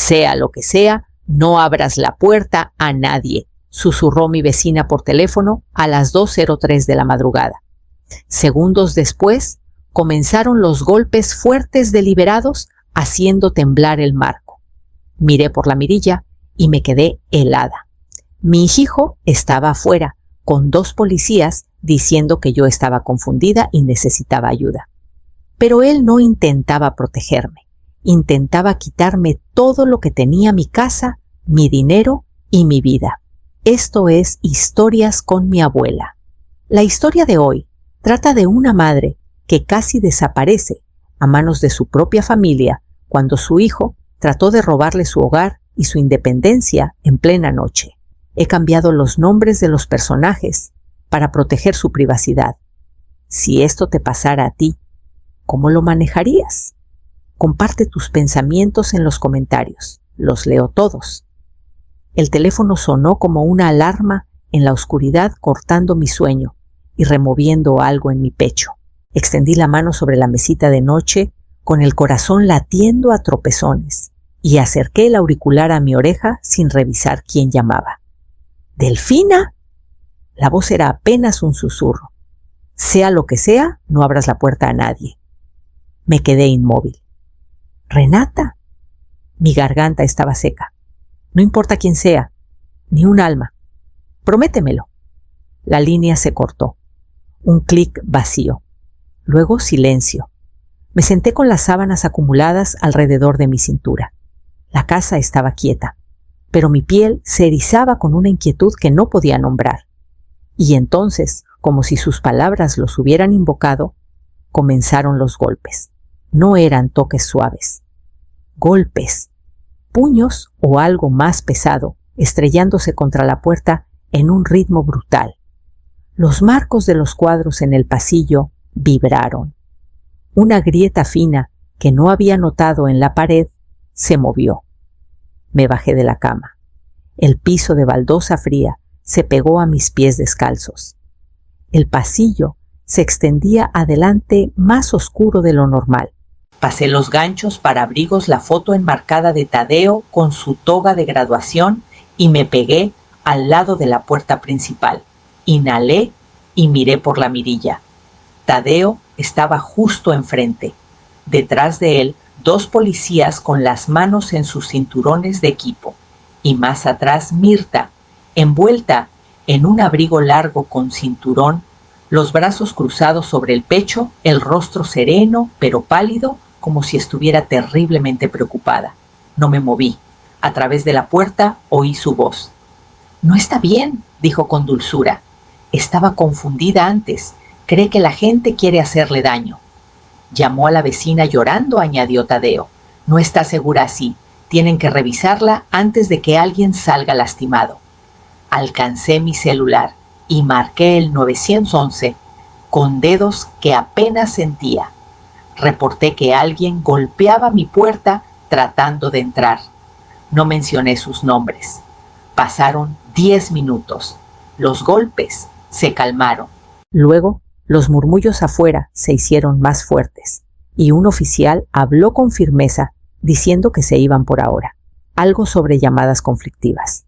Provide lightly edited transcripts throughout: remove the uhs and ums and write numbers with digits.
Sea lo que sea, no abras la puerta a nadie, susurró mi vecina por teléfono a las 2:03 de la madrugada. Segundos después, comenzaron los golpes fuertes deliberados, haciendo temblar el marco. Miré por la mirilla y me quedé helada. Mi hijo estaba afuera, con 2 policías, diciendo que yo estaba confundida y necesitaba ayuda. Pero él no intentaba protegerme, intentaba quitarme todo lo que tenía: mi casa, mi dinero y mi vida. Esto es Historias con mi abuela. La historia de hoy trata de una madre que casi desaparece a manos de su propia familia cuando su hijo trató de robarle su hogar y su independencia en plena noche. He cambiado los nombres de los personajes para proteger su privacidad. Si esto te pasara a ti, ¿cómo lo manejarías? Comparte tus pensamientos en los comentarios. Los leo todos. El teléfono sonó como una alarma en la oscuridad, cortando mi sueño y removiendo algo en mi pecho. Extendí la mano sobre la mesita de noche, con el corazón latiendo a tropezones, y acerqué el auricular a mi oreja sin revisar quién llamaba. ¿Delfina? La voz era apenas un susurro. Sea lo que sea, no abras la puerta a nadie. Me quedé inmóvil. ¿Renata? Mi garganta estaba seca. No importa quién sea, ni un alma. Prométemelo. La línea se cortó. Un clic vacío. Luego silencio. Me senté con las sábanas acumuladas alrededor de mi cintura. La casa estaba quieta, pero mi piel se erizaba con una inquietud que no podía nombrar. Y entonces, como si sus palabras los hubieran invocado, comenzaron los golpes. No eran toques suaves. Golpes. Puños o algo más pesado, estrellándose contra la puerta en un ritmo brutal. Los marcos de los cuadros en el pasillo vibraron. Una grieta fina que no había notado en la pared se movió. Me bajé de la cama. El piso de baldosa fría se pegó a mis pies descalzos. El pasillo se extendía adelante, más oscuro de lo normal. Pasé los ganchos para abrigos, la foto enmarcada de Tadeo con su toga de graduación, y me pegué al lado de la puerta principal. Inhalé y miré por la mirilla. Tadeo estaba justo enfrente. Detrás de él, 2 policías con las manos en sus cinturones de equipo. Y más atrás, Mirta, envuelta en un abrigo largo con cinturón, los brazos cruzados sobre el pecho, el rostro sereno pero pálido, como si estuviera terriblemente preocupada. No me moví. A través de la puerta oí su voz. «No está bien», dijo con dulzura. «Estaba confundida antes. Cree que la gente quiere hacerle daño». Llamó a la vecina llorando, añadió Tadeo. «No está segura así. Tienen que revisarla antes de que alguien salga lastimado». Alcancé mi celular y marqué el 911 con dedos que apenas sentía. Reporté que alguien golpeaba mi puerta tratando de entrar. No mencioné sus nombres. Pasaron 10 minutos. Los golpes se calmaron. Luego, los murmullos afuera se hicieron más fuertes, y un oficial habló con firmeza diciendo que se iban por ahora. Algo sobre llamadas conflictivas.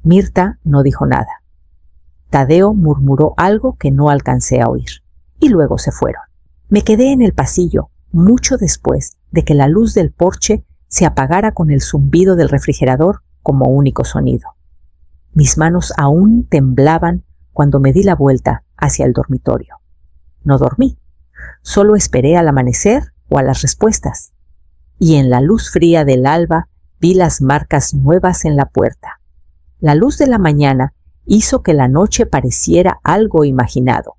Mirta no dijo nada. Tadeo murmuró algo que no alcancé a oír, y luego se fueron. Me quedé en el pasillo mucho después de que la luz del porche se apagara con el zumbido del refrigerador como único sonido. Mis manos aún temblaban cuando me di la vuelta hacia el dormitorio. No dormí, solo esperé al amanecer o a las respuestas, y en la luz fría del alba vi las marcas nuevas en la puerta. La luz de la mañana hizo que la noche pareciera algo imaginado,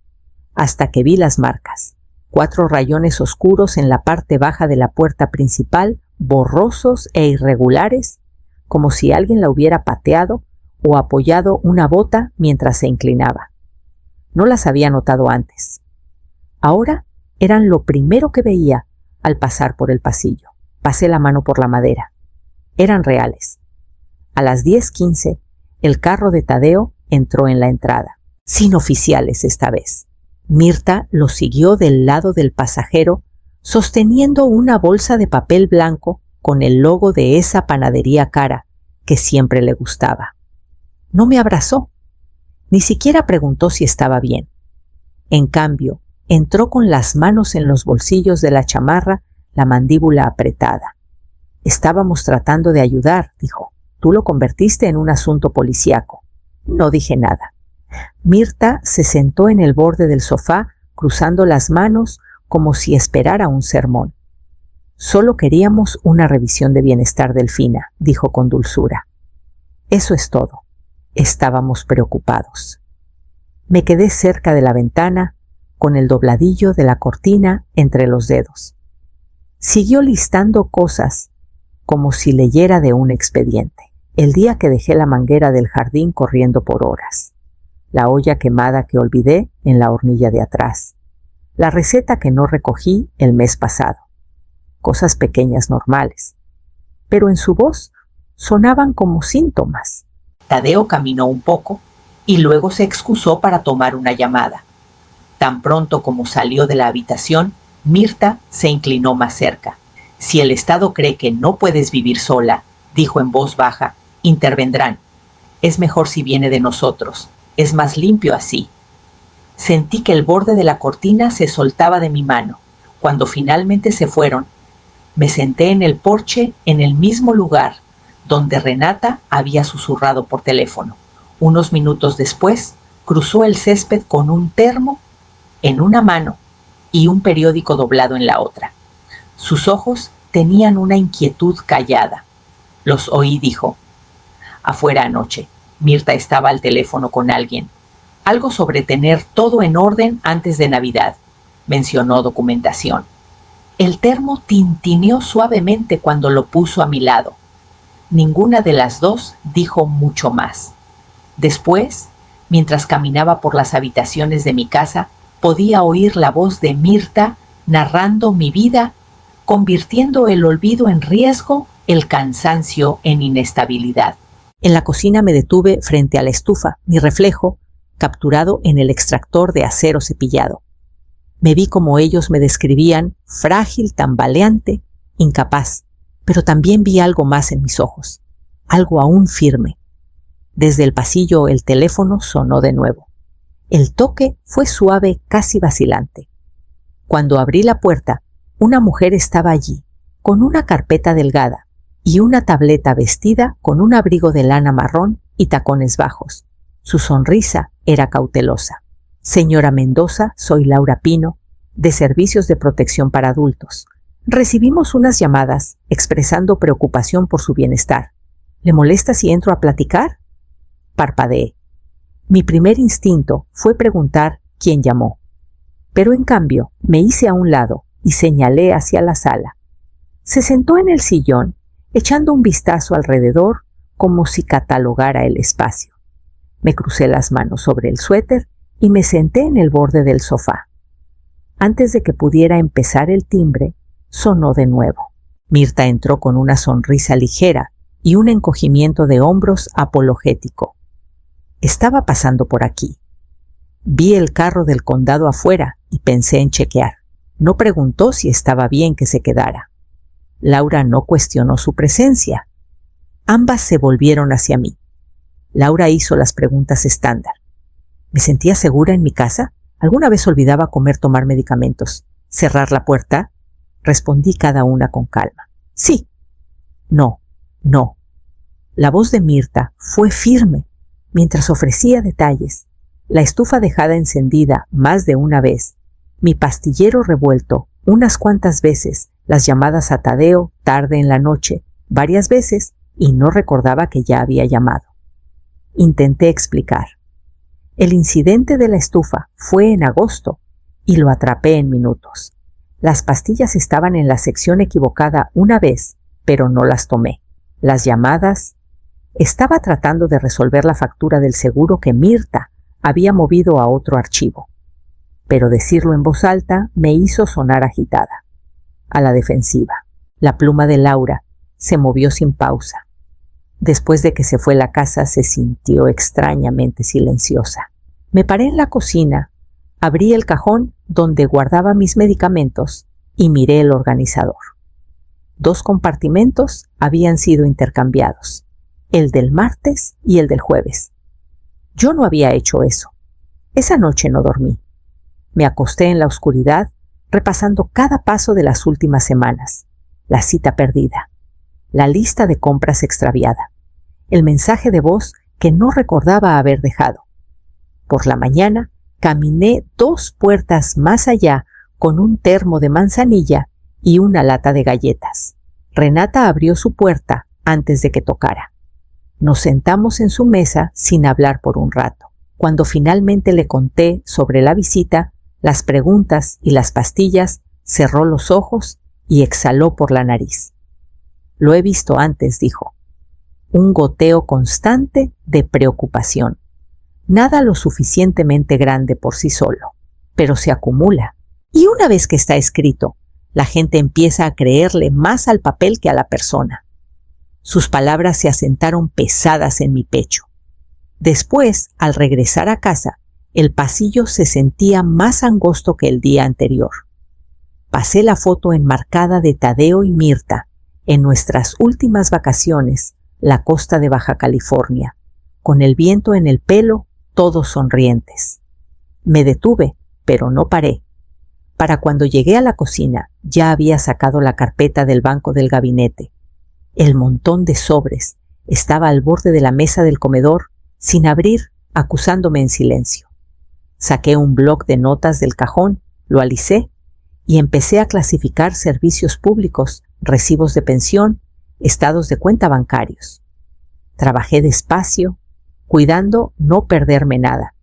hasta que vi las marcas. 4 rayones oscuros en la parte baja de la puerta principal, borrosos e irregulares, como si alguien la hubiera pateado o apoyado una bota mientras se inclinaba. No las había notado antes. Ahora eran lo primero que veía al pasar por el pasillo. Pasé la mano por la madera. Eran reales. A las 10:15, el carro de Tadeo entró en la entrada, sin oficiales esta vez. Mirta lo siguió del lado del pasajero, sosteniendo una bolsa de papel blanco con el logo de esa panadería cara que siempre le gustaba. No me abrazó, ni siquiera preguntó si estaba bien. En cambio, entró con las manos en los bolsillos de la chamarra, la mandíbula apretada. Estábamos tratando de ayudar, dijo. Tú lo convertiste en un asunto policíaco. No dije nada. Mirta se sentó en el borde del sofá, cruzando las manos como si esperara un sermón. Solo queríamos una revisión de bienestar, Delfina, dijo con dulzura. Eso es todo. Estábamos preocupados. Me quedé cerca de la ventana, con el dobladillo de la cortina entre los dedos. Siguió listando cosas, como si leyera de un expediente. El día que dejé la manguera del jardín corriendo por horas. La olla quemada que olvidé en la hornilla de atrás. La receta que no recogí el mes pasado. Cosas pequeñas normales. Pero en su voz sonaban como síntomas. Tadeo caminó un poco y luego se excusó para tomar una llamada. Tan pronto como salió de la habitación, Mirta se inclinó más cerca. Si el Estado cree que no puedes vivir sola, dijo en voz baja, intervendrán. Es mejor si viene de nosotros. Es más limpio así. Sentí que el borde de la cortina se soltaba de mi mano. Cuando finalmente se fueron, me senté en el porche en el mismo lugar donde Renata había susurrado por teléfono. Unos minutos después, cruzó el césped con un termo en una mano y un periódico doblado en la otra. Sus ojos tenían una inquietud callada. Los oí, dijo. Afuera anoche, Mirta estaba al teléfono con alguien. Algo sobre tener todo en orden antes de Navidad. Mencionó documentación. El termo tintineó suavemente cuando lo puso a mi lado. Ninguna de las dos dijo mucho más. Después, mientras caminaba por las habitaciones de mi casa, podía oír la voz de Mirta narrando mi vida, convirtiendo el olvido en riesgo, el cansancio en inestabilidad. En la cocina me detuve frente a la estufa, mi reflejo capturado en el extractor de acero cepillado. Me vi como ellos me describían, frágil, tambaleante, incapaz, pero también vi algo más en mis ojos, algo aún firme. Desde el pasillo el teléfono sonó de nuevo. El toque fue suave, casi vacilante. Cuando abrí la puerta, una mujer estaba allí, con una carpeta delgada y una tableta vestida con un abrigo de lana marrón y tacones bajos. Su sonrisa era cautelosa. Señora Mendoza, soy Laura Pino, de Servicios de Protección para Adultos. Recibimos unas llamadas expresando preocupación por su bienestar. ¿Le molesta si entro a platicar? Parpadeé. Mi primer instinto fue preguntar quién llamó. Pero en cambio me hice a un lado y señalé hacia la sala. Se sentó en el sillón, echando un vistazo alrededor como si catalogara el espacio. Me crucé las manos sobre el suéter y me senté en el borde del sofá. Antes de que pudiera empezar el timbre, sonó de nuevo. Mirta entró con una sonrisa ligera y un encogimiento de hombros apologético. Estaba pasando por aquí. Vi el carro del condado afuera y pensé en chequear. No preguntó si estaba bien que se quedara. Laura no cuestionó su presencia. Ambas se volvieron hacia mí. Laura hizo las preguntas estándar. ¿Me sentía segura en mi casa? ¿Alguna vez olvidaba tomar medicamentos? ¿Cerrar la puerta? Respondí cada una con calma. Sí. No. No. La voz de Mirta fue firme mientras ofrecía detalles. La estufa dejada encendida más de una vez, mi pastillero revuelto unas cuantas veces, las llamadas a Tadeo tarde en la noche, varias veces, y no recordaba que ya había llamado. Intenté explicar. El incidente de la estufa fue en agosto y lo atrapé en minutos. Las pastillas estaban en la sección equivocada una vez, pero no las tomé. Las llamadas... Estaba tratando de resolver la factura del seguro que Mirta había movido a otro archivo. Pero decirlo en voz alta me hizo sonar agitada. A la defensiva. La pluma de Laura se movió sin pausa. Después de que se fue la casa se sintió extrañamente silenciosa. Me paré en la cocina, abrí el cajón donde guardaba mis medicamentos y miré el organizador. 2 compartimentos habían sido intercambiados, el del martes y el del jueves. Yo no había hecho eso. Esa noche no dormí. Me acosté en la oscuridad, repasando cada paso de las últimas semanas, la cita perdida, la lista de compras extraviada, el mensaje de voz que no recordaba haber dejado. Por la mañana, caminé 2 puertas más allá con un termo de manzanilla y una lata de galletas. Renata abrió su puerta antes de que tocara. Nos sentamos en su mesa sin hablar por un rato. Cuando finalmente le conté sobre la visita, las preguntas y las pastillas, cerró los ojos y exhaló por la nariz. Lo he visto antes, dijo. Un goteo constante de preocupación. Nada lo suficientemente grande por sí solo, pero se acumula. Y una vez que está escrito, la gente empieza a creerle más al papel que a la persona. Sus palabras se asentaron pesadas en mi pecho. Después, al regresar a casa, el pasillo se sentía más angosto que el día anterior. Pasé la foto enmarcada de Tadeo y Mirta en nuestras últimas vacaciones, la costa de Baja California, con el viento en el pelo, todos sonrientes. Me detuve, pero no paré. Para cuando llegué a la cocina, ya había sacado la carpeta del banco del gabinete. El montón de sobres estaba al borde de la mesa del comedor, sin abrir, acusándome en silencio. Saqué un bloc de notas del cajón, lo alicé y empecé a clasificar servicios públicos, recibos de pensión, estados de cuenta bancarios. Trabajé despacio, cuidando no perderme nada.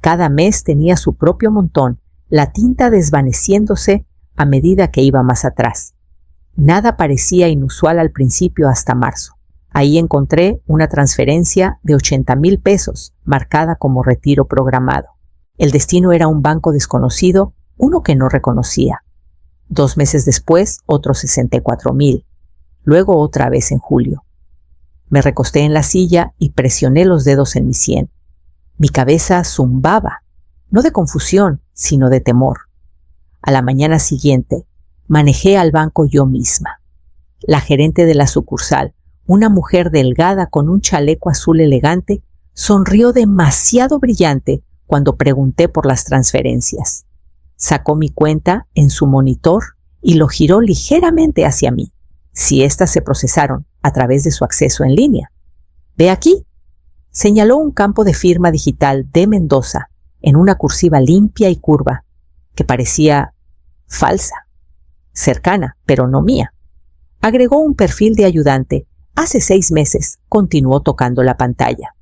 Cada mes tenía su propio montón, la tinta desvaneciéndose a medida que iba más atrás. Nada parecía inusual al principio hasta marzo. Ahí encontré una transferencia de 80,000 pesos, marcada como retiro programado. El destino era un banco desconocido, uno que no reconocía. 2 meses después, otros 64,000. Luego otra vez en julio. Me recosté en la silla y presioné los dedos en mi sien. Mi cabeza zumbaba, no de confusión, sino de temor. A la mañana siguiente, manejé al banco yo misma. La gerente de la sucursal, una mujer delgada con un chaleco azul elegante, sonrió demasiado brillante cuando pregunté por las transferencias. Sacó mi cuenta en su monitor y lo giró ligeramente hacia mí, si éstas se procesaron a través de su acceso en línea. «Ve aquí», señaló un campo de firma digital de Mendoza en una cursiva limpia y curva, que parecía falsa, cercana, pero no mía. Agregó un perfil de ayudante. Hace 6 meses continuó tocando la pantalla.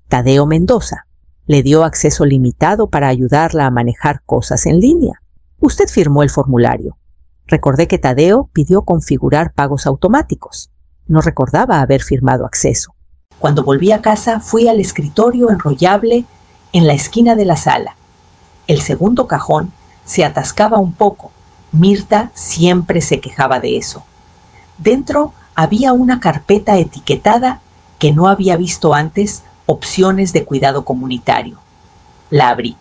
Tadeo Mendoza. Le dio acceso limitado para ayudarla a manejar cosas en línea. Usted firmó el formulario. Recordé que Tadeo pidió configurar pagos automáticos. No recordaba haber firmado acceso. Cuando volví a casa, fui al escritorio enrollable en la esquina de la sala. El segundo cajón se atascaba un poco. Mirta siempre se quejaba de eso. Dentro había una carpeta etiquetada que no había visto antes, opciones de cuidado comunitario. La abrí.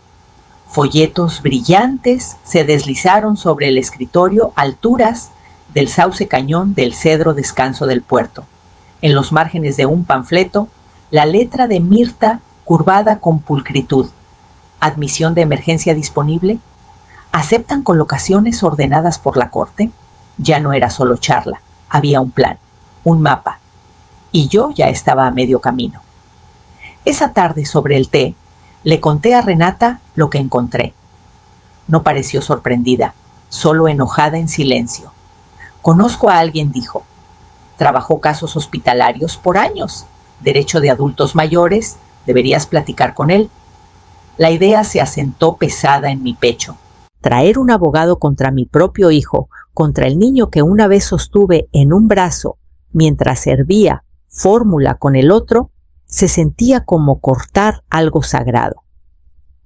Folletos brillantes se deslizaron sobre el escritorio a alturas del sauce cañón del Cedro Descanso del Puerto. En los márgenes de un panfleto, la letra de Mirta curvada con pulcritud. ¿Admisión de emergencia disponible? ¿Aceptan colocaciones ordenadas por la corte? Ya no era solo charla, había un plan, un mapa. Y yo ya estaba a medio camino. Esa tarde, sobre el té, le conté a Renata lo que encontré. No pareció sorprendida, solo enojada en silencio. Conozco a alguien, dijo. Trabajó casos hospitalarios por años. Derecho de adultos mayores, deberías platicar con él. La idea se asentó pesada en mi pecho. Traer un abogado contra mi propio hijo, contra el niño que una vez sostuve en un brazo mientras servía fórmula con el otro, se sentía como cortar algo sagrado.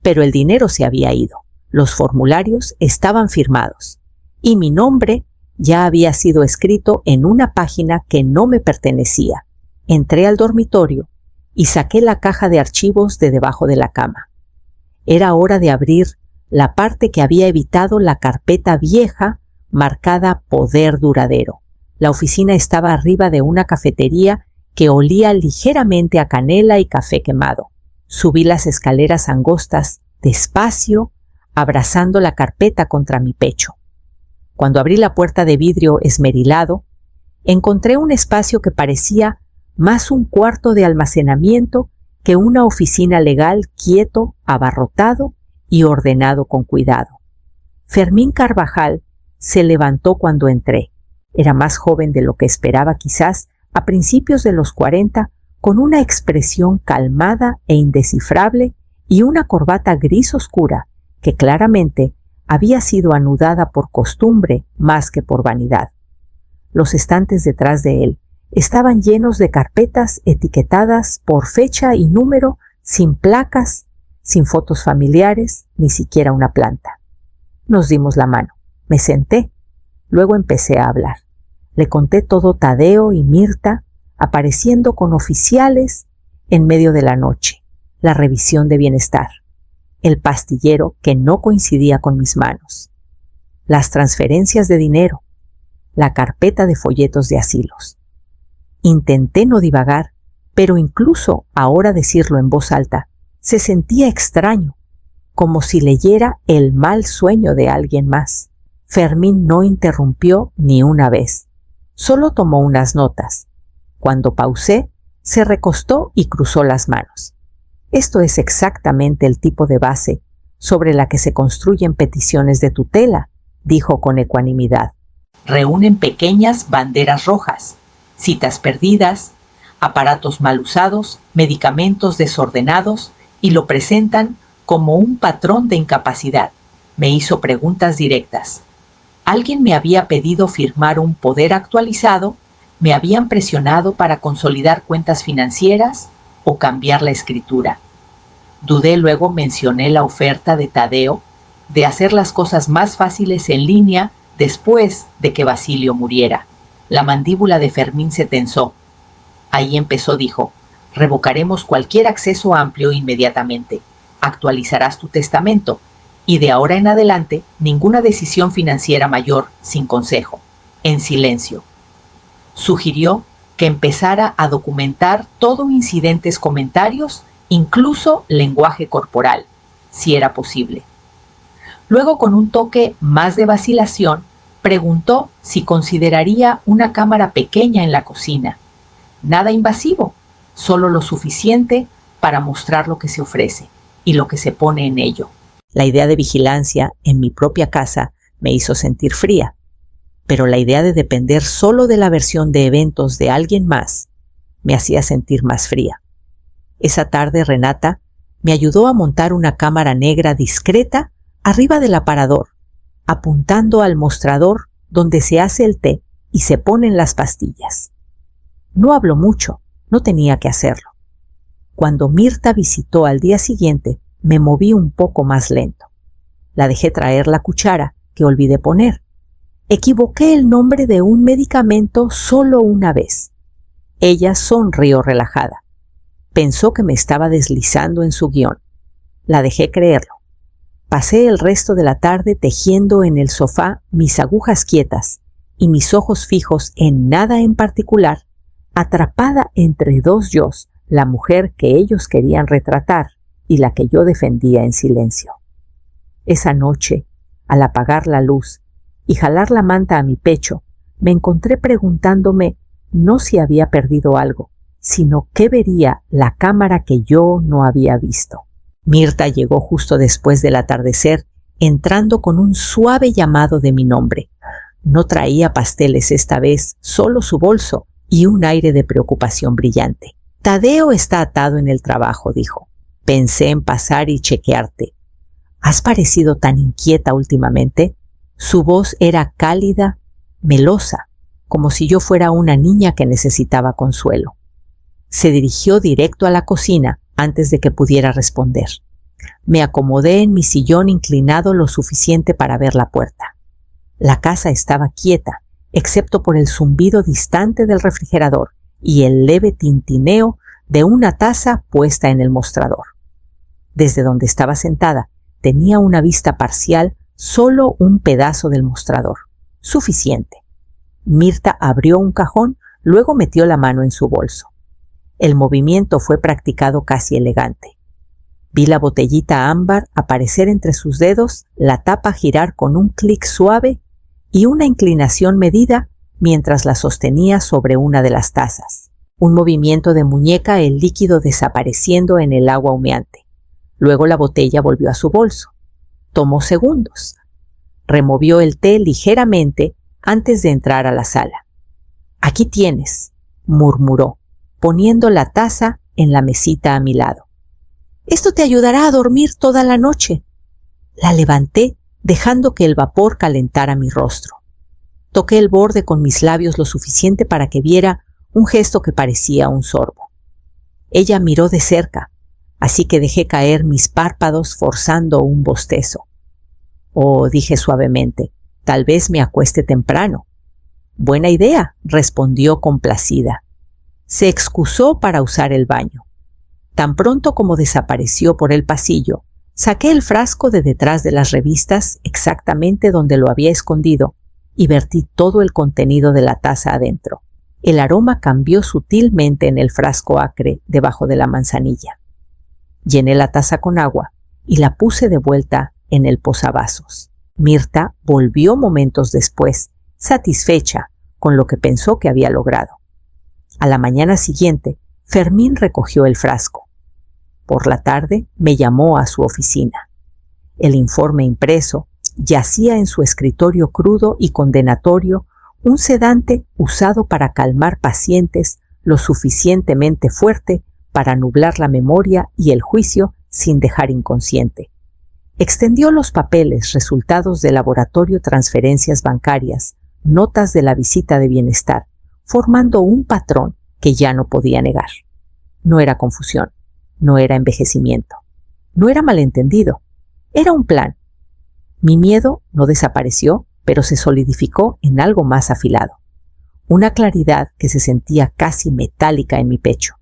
Pero el dinero se había ido. Los formularios estaban firmados y mi nombre ya había sido escrito en una página que no me pertenecía. Entré al dormitorio y saqué la caja de archivos de debajo de la cama. Era hora de abrir la parte que había evitado la carpeta vieja marcada Poder Duradero. La oficina estaba arriba de una cafetería que olía ligeramente a canela y café quemado. Subí las escaleras angostas, despacio, abrazando la carpeta contra mi pecho. Cuando abrí la puerta de vidrio esmerilado, encontré un espacio que parecía más un cuarto de almacenamiento que una oficina legal, quieto, abarrotado y ordenado con cuidado. Fermín Carvajal se levantó cuando entré. Era más joven de lo que esperaba, quizás a principios de los 40, con una expresión calmada e indescifrable y una corbata gris oscura que claramente había sido anudada por costumbre más que por vanidad. Los estantes detrás de él estaban llenos de carpetas etiquetadas por fecha y número, sin placas, sin fotos familiares, ni siquiera una planta. Nos dimos la mano. Me senté. Luego empecé a hablar. Le conté todo Tadeo y Mirta, apareciendo con oficiales en medio de la noche, la revisión de bienestar, el pastillero que no coincidía con mis manos, las transferencias de dinero, la carpeta de folletos de asilos. Intenté no divagar, pero incluso ahora decirlo en voz alta, se sentía extraño, como si leyera el mal sueño de alguien más. Fermín no interrumpió ni una vez, solo tomó unas notas. Cuando pausé, se recostó y cruzó las manos. Esto es exactamente el tipo de base sobre la que se construyen peticiones de tutela, dijo con ecuanimidad. Reúnen pequeñas banderas rojas, citas perdidas, aparatos mal usados, medicamentos desordenados y lo presentan como un patrón de incapacidad. Me hizo preguntas directas. Alguien me había pedido firmar un poder actualizado, me habían presionado para consolidar cuentas financieras o cambiar la escritura. Dudé, luego mencioné la oferta de Tadeo de hacer las cosas más fáciles en línea después de que Basilio muriera. La mandíbula de Fermín se tensó. Ahí empezó, dijo. Revocaremos cualquier acceso amplio inmediatamente. Actualizarás tu testamento. Y de ahora en adelante, ninguna decisión financiera mayor sin consejo, en silencio. Sugirió que empezara a documentar todo incidentes, comentarios, incluso lenguaje corporal, si era posible. Luego, con un toque más de vacilación, preguntó si consideraría una cámara pequeña en la cocina. Nada invasivo, solo lo suficiente para mostrar lo que se ofrece y lo que se pone en ello. La idea de vigilancia en mi propia casa me hizo sentir fría, pero la idea de depender solo de la versión de eventos de alguien más me hacía sentir más fría. Esa tarde Renata me ayudó a montar una cámara negra discreta arriba del aparador, apuntando al mostrador donde se hace el té y se ponen las pastillas. No habló mucho, no tenía que hacerlo. Cuando Mirta visitó al día siguiente, me moví un poco más lento. La dejé traer la cuchara que olvidé poner. Equivoqué el nombre de un medicamento solo una vez. Ella sonrió relajada. Pensó que me estaba deslizando en su guión. La dejé creerlo. Pasé el resto de la tarde tejiendo en el sofá, mis agujas quietas y mis ojos fijos en nada en particular, atrapada entre dos yos, la mujer que ellos querían retratar y la que yo defendía en silencio. Esa noche, al apagar la luz y jalar la manta a mi pecho, me encontré preguntándome no si había perdido algo, sino qué vería la cámara que yo no había visto. Mirta llegó justo después del atardecer, entrando con un suave llamado de mi nombre. No traía pasteles esta vez, solo su bolso y un aire de preocupación brillante. Tadeo está atado en el trabajo, dijo. Pensé en pasar y chequearte. ¿Has parecido tan inquieta últimamente? Su voz era cálida, melosa, como si yo fuera una niña que necesitaba consuelo. Se dirigió directo a la cocina antes de que pudiera responder. Me acomodé en mi sillón inclinado lo suficiente para ver la puerta. La casa estaba quieta, excepto por el zumbido distante del refrigerador y el leve tintineo de una taza puesta en el mostrador. Desde donde estaba sentada, tenía una vista parcial, solo un pedazo del mostrador. Suficiente. Mirta abrió un cajón, luego metió la mano en su bolso. El movimiento fue practicado casi elegante. Vi la botellita ámbar aparecer entre sus dedos, la tapa girar con un clic suave y una inclinación medida mientras la sostenía sobre una de las tazas. Un movimiento de muñeca, el líquido desapareciendo en el agua humeante. Luego la botella volvió a su bolso. Tomó segundos. Removió el té ligeramente antes de entrar a la sala. «Aquí tienes», murmuró, poniendo la taza en la mesita a mi lado. «Esto te ayudará a dormir toda la noche». La levanté, dejando que el vapor calentara mi rostro. Toqué el borde con mis labios lo suficiente para que viera un gesto que parecía un sorbo. Ella miró de cerca, así que dejé caer mis párpados forzando un bostezo. «Oh», dije suavemente, «tal vez me acueste temprano». «Buena idea», respondió complacida. Se excusó para usar el baño. Tan pronto como desapareció por el pasillo, saqué el frasco de detrás de las revistas exactamente donde lo había escondido y vertí todo el contenido de la taza adentro. El aroma cambió sutilmente en el frasco acre debajo de la manzanilla. Llené la taza con agua y la puse de vuelta en el posavasos. Mirta volvió momentos después, satisfecha con lo que pensó que había logrado. A la mañana siguiente, Fermín recogió el frasco. Por la tarde me llamó a su oficina. El informe impreso yacía en su escritorio crudo y condenatorio, un sedante usado para calmar pacientes lo suficientemente fuerte para nublar la memoria y el juicio sin dejar inconsciente. Extendió los papeles, resultados de laboratorio, transferencias bancarias, notas de la visita de bienestar, formando un patrón que ya no podía negar. No era confusión, no era envejecimiento, no era malentendido, era un plan. Mi miedo no desapareció, pero se solidificó en algo más afilado. Una claridad que se sentía casi metálica en mi pecho.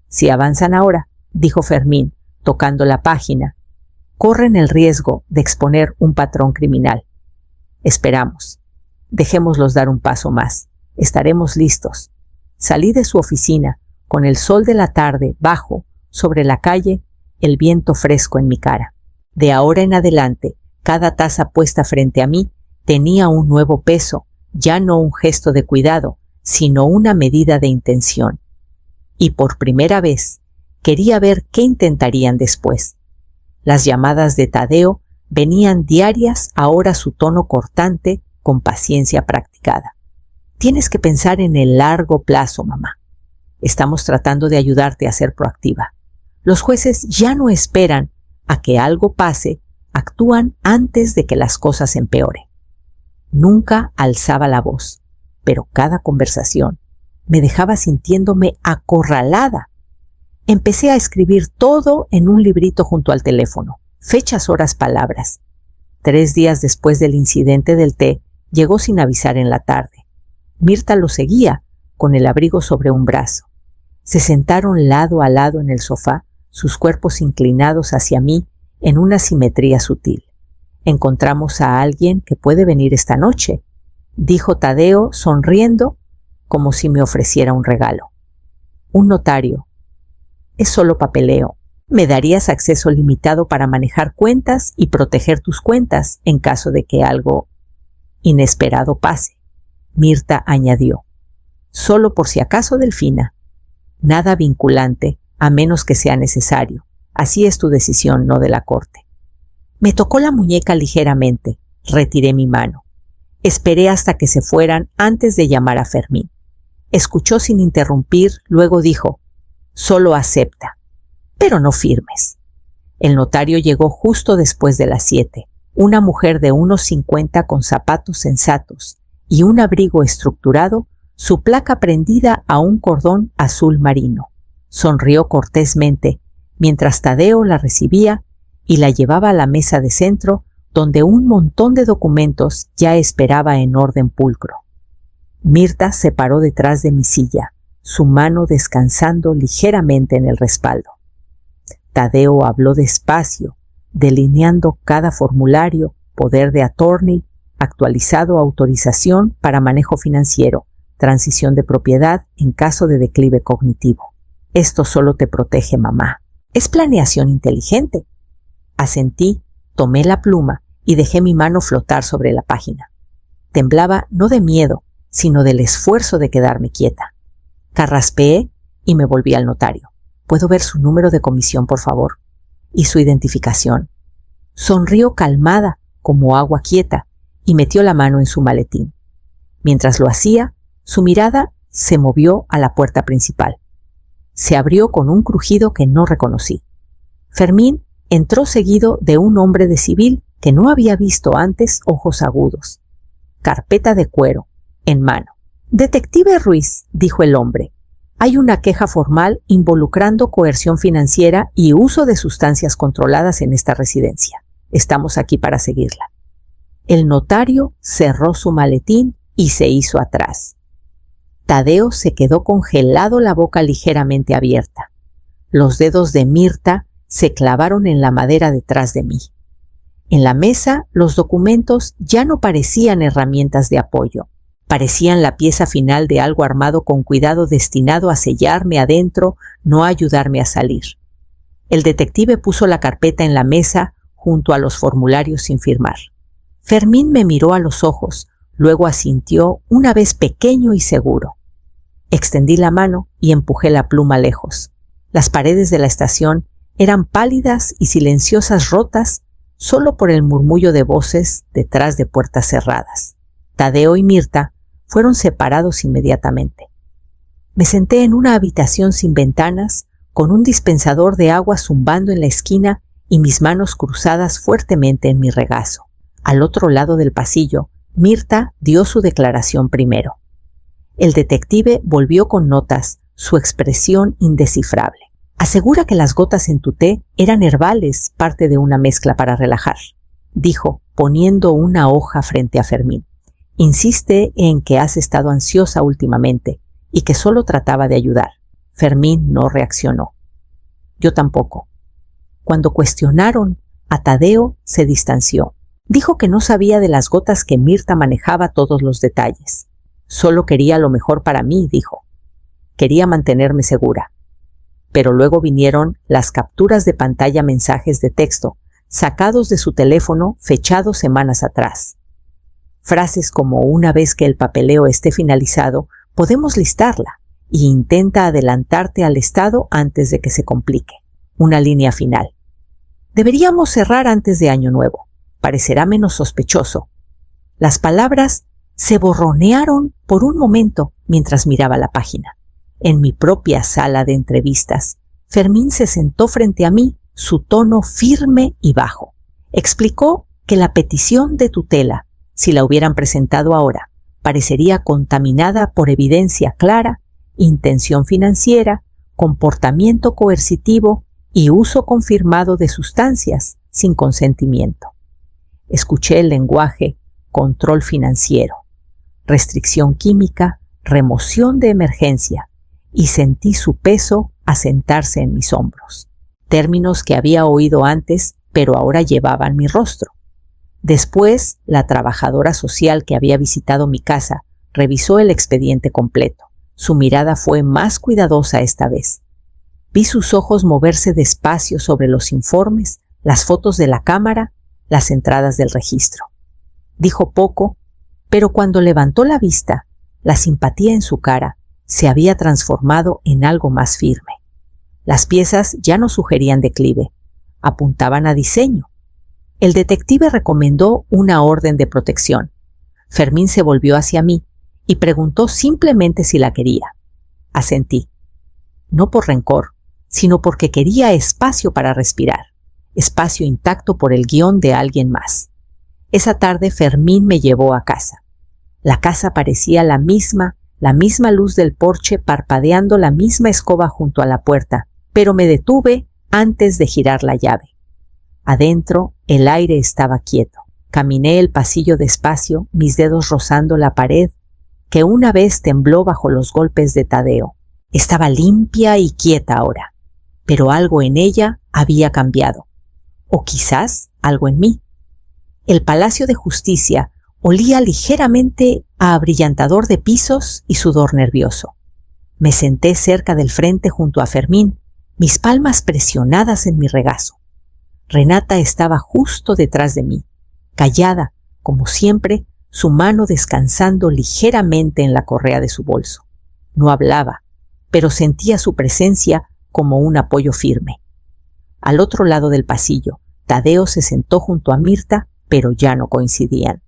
«Si avanzan ahora», dijo Fermín, tocando la página, «corren el riesgo de exponer un patrón criminal. Esperamos. Dejémoslos dar un paso más. Estaremos listos». Salí de su oficina, con el sol de la tarde bajo sobre la calle, el viento fresco en mi cara. De ahora en adelante, cada taza puesta frente a mí tenía un nuevo peso, ya no un gesto de cuidado, sino una medida de intención. Y por primera vez quería ver qué intentarían después. Las llamadas de Tadeo venían diarias, ahora su tono cortante, con paciencia practicada. «Tienes que pensar en el largo plazo, mamá. Estamos tratando de ayudarte a ser proactiva. Los jueces ya no esperan a que algo pase, actúan antes de que las cosas empeoren». Nunca alzaba la voz, pero cada conversación me dejaba sintiéndome acorralada. Empecé a escribir todo en un librito junto al teléfono, fechas, horas, palabras. 3 días después del incidente del té, llegó sin avisar en la tarde. Mirta lo seguía, con el abrigo sobre un brazo. Se sentaron lado a lado en el sofá, sus cuerpos inclinados hacia mí en una simetría sutil. «Encontramos a alguien que puede venir esta noche», dijo Tadeo, sonriendo como si me ofreciera un regalo. «Un notario. Es solo papeleo. Me darías acceso limitado para manejar cuentas y proteger tus cuentas en caso de que algo inesperado pase». Mirta añadió: «Solo por si acaso, Delfina. Nada vinculante, a menos que sea necesario. Así es tu decisión, no de la corte». Me tocó la muñeca ligeramente. Retiré mi mano. Esperé hasta que se fueran antes de llamar a Fermín. Escuchó sin interrumpir, luego dijo: «Solo acepta, pero no firmes». El notario llegó justo después de las 7. Una mujer de unos 50 con zapatos sensatos y un abrigo estructurado, su placa prendida a un cordón azul marino. Sonrió cortésmente mientras Tadeo la recibía y la llevaba a la mesa de centro, donde un montón de documentos ya esperaba en orden pulcro. Mirta se paró detrás de mi silla, su mano descansando ligeramente en el respaldo. Tadeo habló despacio, delineando cada formulario, poder de attorney, Actualizado autorización para manejo financiero, transición de propiedad en caso de declive cognitivo. Esto solo te protege, mamá. Es planeación inteligente. Asentí, tomé la pluma y dejé mi mano flotar sobre la página. Temblaba no de miedo, sino del esfuerzo de quedarme quieta. Carraspeé y me volví al notario. ¿Puedo ver su número de comisión, por favor? Y su identificación. Sonrió calmada, como agua quieta, y metió la mano en su maletín. Mientras lo hacía, su mirada se movió a la puerta principal. Se abrió con un crujido que no reconocí. Fermín entró seguido de un hombre de civil que no había visto antes, ojos agudos. Carpeta de cuero, en mano. «Detective Ruiz», dijo el hombre, «hay una queja formal involucrando coerción financiera y uso de sustancias controladas en esta residencia. Estamos aquí para seguirla». El notario cerró su maletín y se hizo atrás. Tadeo se quedó congelado, la boca ligeramente abierta. Los dedos de Mirta se clavaron en la madera detrás de mí. En la mesa, los documentos ya no parecían herramientas de apoyo. Parecían la pieza final de algo armado con cuidado destinado a sellarme adentro, no a ayudarme a salir. El detective puso la carpeta en la mesa junto a los formularios sin firmar. Fermín me miró a los ojos, luego asintió una vez pequeño y seguro. Extendí la mano y empujé la pluma lejos. Las paredes de la estación eran pálidas y silenciosas, rotas solo por el murmullo de voces detrás de puertas cerradas. Tadeo y Mirta fueron separados inmediatamente. Me senté en una habitación sin ventanas, con un dispensador de agua zumbando en la esquina y mis manos cruzadas fuertemente en mi regazo. Al otro lado del pasillo, Mirta dio su declaración primero. El detective volvió con notas, su expresión indescifrable. «Asegura que las gotas en tu té eran herbales, parte de una mezcla para relajar», dijo, poniendo una hoja frente a Fermín. «Insiste en que has estado ansiosa últimamente y que solo trataba de ayudar». Fermín no reaccionó. Yo tampoco. Cuando cuestionaron a Tadeo, se distanció. Dijo que no sabía de las gotas, que Mirta manejaba todos los detalles. «Solo quería lo mejor para mí», dijo. «Quería mantenerme segura». Pero luego vinieron las capturas de pantalla, mensajes de texto, sacados de su teléfono, fechados semanas atrás. Frases como «una vez que el papeleo esté finalizado, podemos listarla, y intenta adelantarte al estado antes de que se complique». Una línea final. «Deberíamos cerrar antes de Año Nuevo. Parecerá menos sospechoso». Las palabras se borronearon por un momento mientras miraba la página. En mi propia sala de entrevistas, Fermín se sentó frente a mí, su tono firme y bajo. Explicó que la petición de tutela, si la hubieran presentado ahora, parecería contaminada por evidencia clara, intención financiera, comportamiento coercitivo y uso confirmado de sustancias sin consentimiento. Escuché el lenguaje: control financiero, restricción química, remoción de emergencia, y sentí su peso asentarse en mis hombros. Términos que había oído antes, pero ahora llevaban mi rostro. Después, la trabajadora social que había visitado mi casa revisó el expediente completo. Su mirada fue más cuidadosa esta vez. Vi sus ojos moverse despacio sobre los informes, las fotos de la cámara, las entradas del registro. Dijo poco, pero cuando levantó la vista, la simpatía en su cara se había transformado en algo más firme. Las piezas ya no sugerían declive, apuntaban a diseño. El detective recomendó una orden de protección. Fermín se volvió hacia mí y preguntó simplemente si la quería. Asentí. No por rencor, sino porque quería espacio para respirar, espacio intacto por el guión de alguien más. Esa tarde Fermín me llevó a casa. La casa parecía la misma luz del porche parpadeando, la misma escoba junto a la puerta, pero me detuve antes de girar la llave. Adentro el aire estaba quieto. Caminé el pasillo despacio, mis dedos rozando la pared, que una vez tembló bajo los golpes de Tadeo. Estaba limpia y quieta ahora, pero algo en ella había cambiado. O quizás algo en mí. El Palacio de Justicia, Olía ligeramente a abrillantador de pisos y sudor nervioso. Me senté cerca del frente junto a Fermín, mis palmas presionadas en mi regazo. Renata estaba justo detrás de mí, callada, como siempre, su mano descansando ligeramente en la correa de su bolso. No hablaba, pero sentía su presencia como un apoyo firme. Al otro lado del pasillo, Tadeo se sentó junto a Mirta, pero ya no coincidían.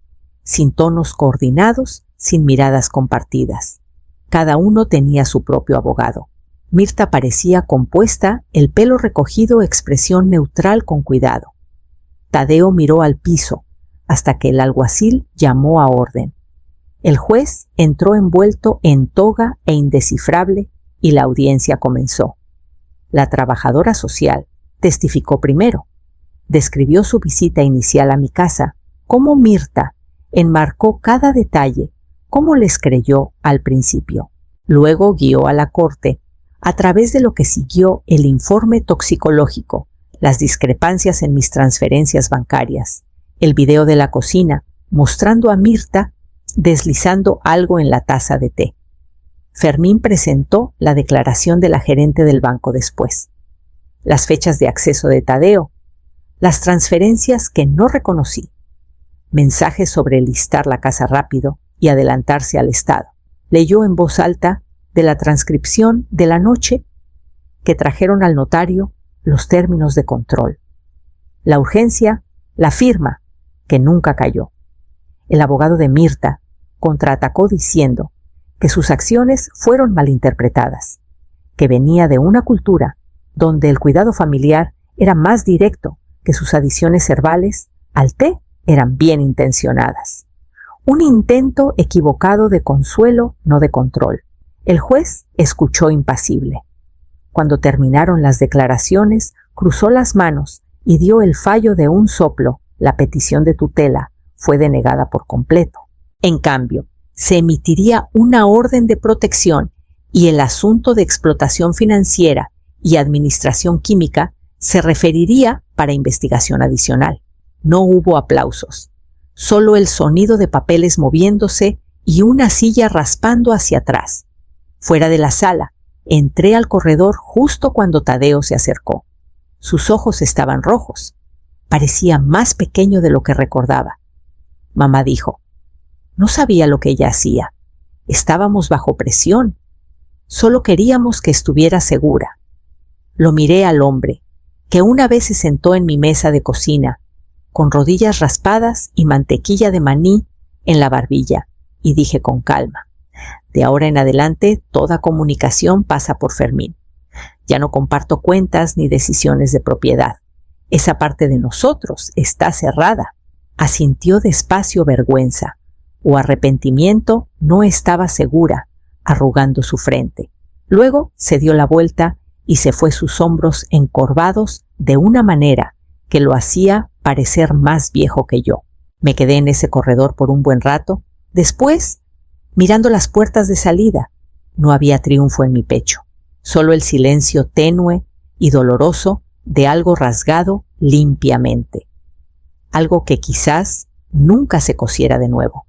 Sin tonos coordinados, sin miradas compartidas. Cada uno tenía su propio abogado. Mirta parecía compuesta, el pelo recogido, expresión neutral con cuidado. Tadeo miró al piso, hasta que el alguacil llamó a orden. El juez entró envuelto en toga e indescifrable y la audiencia comenzó. La trabajadora social testificó primero. Describió su visita inicial a mi casa, cómo Mirta enmarcó cada detalle, cómo les creyó al principio. Luego guió a la corte a través de lo que siguió el informe toxicológico, las discrepancias en mis transferencias bancarias, el video de la cocina mostrando a Mirta deslizando algo en la taza de té. Fermín presentó la declaración de la gerente del banco después. Las fechas de acceso de Tadeo, las transferencias que no reconocí, mensajes sobre listar la casa rápido y adelantarse al Estado. Leyó en voz alta de la transcripción de la noche que trajeron al notario los términos de control. La urgencia, la firma, que nunca cayó. El abogado de Mirta contraatacó diciendo que sus acciones fueron malinterpretadas, que venía de una cultura donde el cuidado familiar era más directo, que sus adiciones verbales al té eran bien intencionadas. Un intento equivocado de consuelo, no de control. El juez escuchó impasible. Cuando terminaron las declaraciones, cruzó las manos y dio el fallo de un soplo. La petición de tutela fue denegada por completo. En cambio, se emitiría una orden de protección y el asunto de explotación financiera y administración química se referiría para investigación adicional. No hubo aplausos, solo el sonido de papeles moviéndose y una silla raspando hacia atrás. Fuera de la sala, entré al corredor justo cuando Tadeo se acercó. Sus ojos estaban rojos. Parecía más pequeño de lo que recordaba. Mamá dijo, no sabía lo que ella hacía. Estábamos bajo presión. Solo queríamos que estuviera segura. Lo miré al hombre, que una vez se sentó en mi mesa de cocina, con rodillas raspadas y mantequilla de maní en la barbilla, y dije con calma, de ahora en adelante toda comunicación pasa por Fermín. Ya no comparto cuentas ni decisiones de propiedad. Esa parte de nosotros está cerrada. Asintió despacio vergüenza o arrepentimiento, no estaba segura, arrugando su frente. Luego se dio la vuelta y se fue sus hombros encorvados de una manera que lo hacía parecer más viejo que yo. Me quedé en ese corredor por un buen rato. Después, mirando las puertas de salida, no había triunfo en mi pecho, solo el silencio tenue y doloroso de algo rasgado limpiamente, algo que quizás nunca se cosiera de nuevo.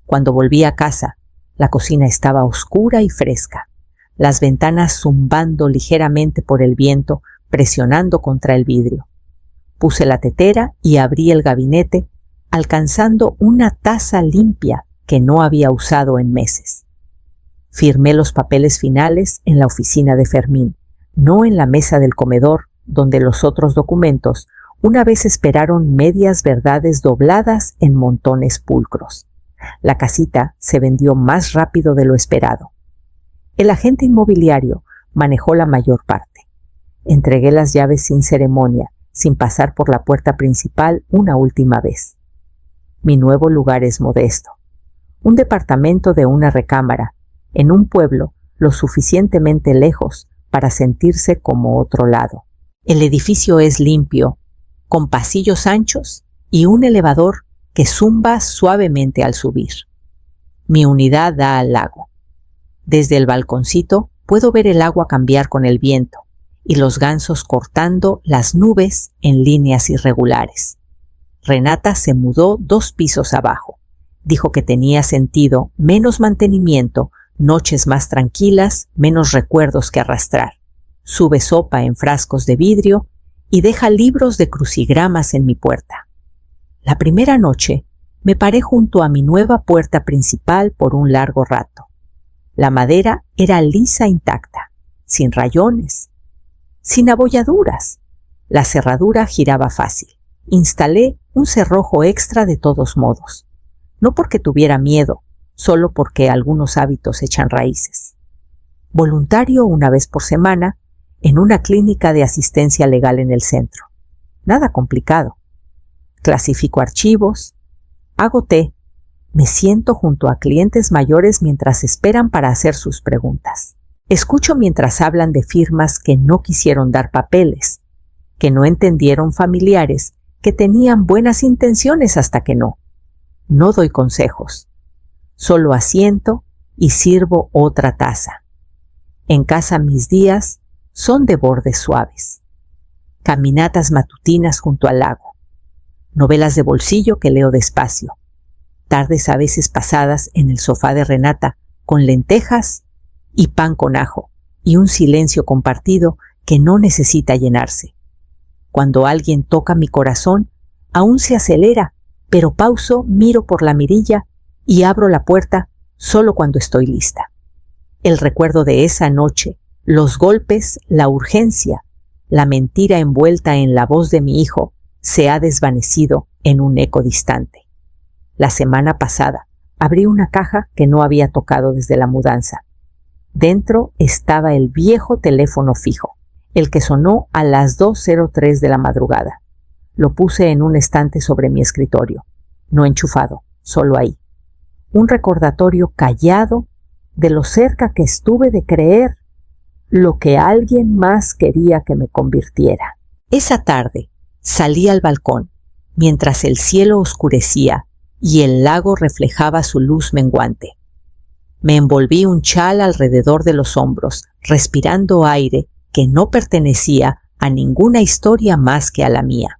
Cuando volví a casa, la cocina estaba oscura y fresca, las ventanas zumbando ligeramente por el viento, presionando contra el vidrio. Puse la tetera y abrí el gabinete, alcanzando una taza limpia que no había usado en meses. Firmé los papeles finales en la oficina de Fermín, no en la mesa del comedor, donde los otros documentos una vez esperaron medias verdades dobladas en montones pulcros. La casita se vendió más rápido de lo esperado. El agente inmobiliario manejó la mayor parte. Entregué las llaves sin ceremonia, sin pasar por la puerta principal una última vez. Mi nuevo lugar es modesto. Un departamento de una recámara, en un pueblo lo suficientemente lejos para sentirse como otro lado. El edificio es limpio, con pasillos anchos y un elevador que zumba suavemente al subir. Mi unidad da al lago. Desde el balconcito puedo ver el agua cambiar con el viento y los gansos cortando las nubes en líneas irregulares. Renata se mudó 2 pisos abajo. Dijo que tenía sentido menos mantenimiento, noches más tranquilas, menos recuerdos que arrastrar. Sube sopa en frascos de vidrio y deja libros de crucigramas en mi puerta. La primera noche me paré junto a mi nueva puerta principal por un largo rato. La madera era lisa intacta, sin rayones, sin abolladuras. La cerradura giraba fácil. Instalé un cerrojo extra de todos modos, no porque tuviera miedo, solo porque algunos hábitos echan raíces. Voluntario una vez por semana en una clínica de asistencia legal en el centro. Nada complicado. Clasifico archivos, hago té, me siento junto a clientes mayores mientras esperan para hacer sus preguntas. Escucho mientras hablan de firmas que no quisieron dar papeles, que no entendieron familiares, que tenían buenas intenciones hasta que no. No doy consejos. Solo asiento y sirvo otra taza. En casa mis días son de bordes suaves. Caminatas matutinas junto al lago. Novelas de bolsillo que leo despacio. Tardes a veces pasadas en el sofá de Renata con lentejas y pan con ajo y un silencio compartido que no necesita llenarse. Cuando alguien toca mi corazón, aún se acelera, pero pauso, miro por la mirilla y abro la puerta solo cuando estoy lista. El recuerdo de esa noche, los golpes, la urgencia, la mentira envuelta en la voz de mi hijo, se ha desvanecido en un eco distante. La semana pasada abrí una caja que no había tocado desde la mudanza. Dentro estaba el viejo teléfono fijo, el que sonó a las 2:03 de la madrugada. Lo puse en un estante sobre mi escritorio, no enchufado, solo ahí. Un recordatorio callado de lo cerca que estuve de creer lo que alguien más quería que me convirtiera. Esa tarde salí al balcón mientras el cielo oscurecía y el lago reflejaba su luz menguante. Me envolví un chal alrededor de los hombros, respirando aire que no pertenecía a ninguna historia más que a la mía.